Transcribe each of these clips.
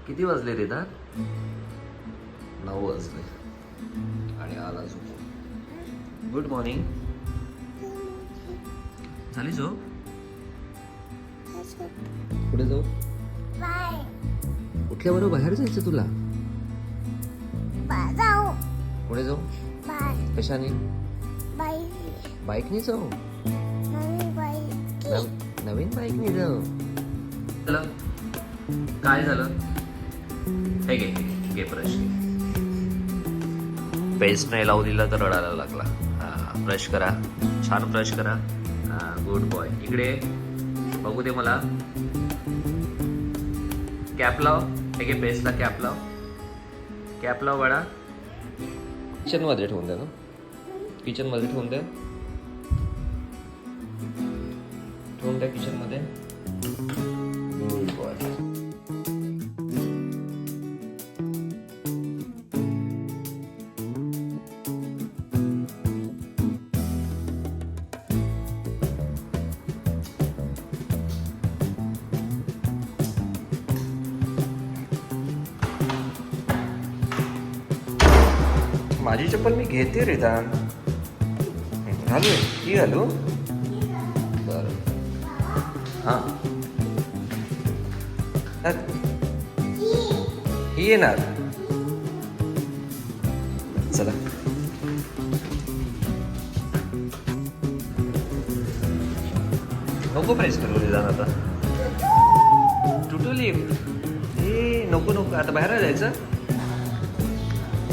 किती वाजले रे दा? 9 वाजले आणि आला झोप. Good morning. झाली झोप? कुठे जाऊ? उठल्याबरोबर बाहेर जायचं तुला? कुठे जाऊ? कशाने? बाईकने जाऊ? नवीन बाईकने जाऊ. चला, काय झालं? हे घे ब्रश. पेस्ट नाही लावू दिला तर रडायला लागला. ब्रश करा, छान ब्रश करा. Good boy. इकडे बघू दे मला. कॅप लाव. हे घे, पेस्टला कॅप लाव. कॅप लाव बाळा. किचनमध्ये ठेवून द्या ना. किचनमध्ये ठेवून द्या. ठेवून द्या किचनमध्ये. Good boy. माझी चप्पल मी घेते रे दान. घालू ही घालू. बरं. हां, ही येणार. चला. नको प्रेस करू रे दान आता. टुटू लिफ्ट. हे नको आता बाहेर जायचं.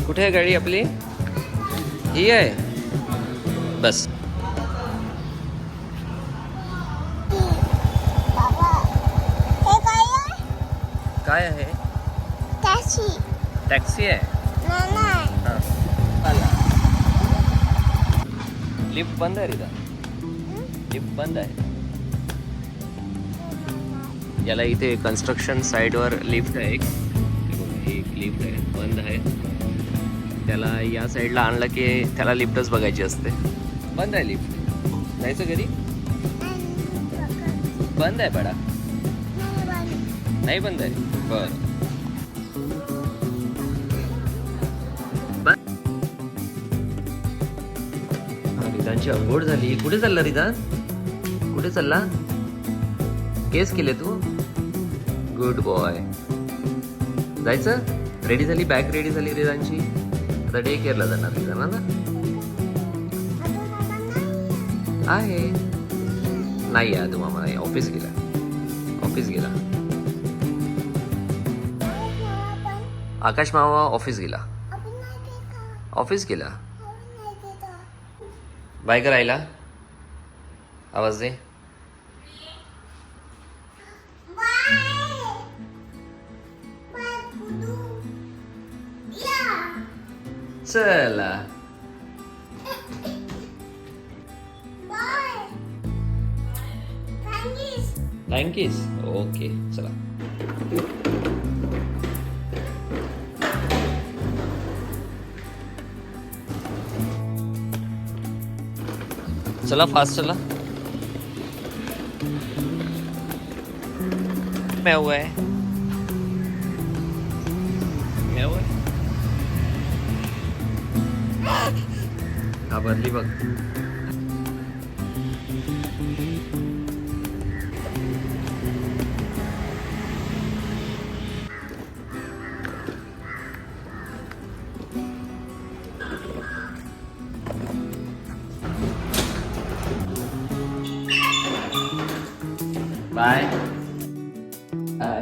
कुठे आहे गाडी आपली? ही आहे. बस. काय आहे? टॅक्सी आहे. लिफ्ट बंद आहे रिदा. लिफ्ट बंद आहे. याला इथे कन्स्ट्रक्शन साईडवर लिफ्ट आहे. एक लिफ्ट आहे, बंद आहे. त्याला या साईडला आणलं की त्याला लिफ्टच बघायची असते. बंद आहे लिफ्ट. जायचं घरी? बंद आहे बडा. नाही बंद आहे. बरं. रिदानची अंघोळ झाली. कुठे चालला रिदान? कुठे चालला? केस केले तू? Good boy. जायचं? रेडी झाली? बॅग रेडी झाली रिदानची? आता डे केअरला जाणार रिदान ना? आहे. नाही आहे तू मामा. नाही, ऑफिस गेला. ऑफिस गेला. आकाश मामा ऑफिस गेला. ऑफिस गेला. बाय करायला. आवाज दे. चला. थँक्स. ओके चला. चला फास्ट चला. मैं है. घाबरली बघ. बाय. बाय.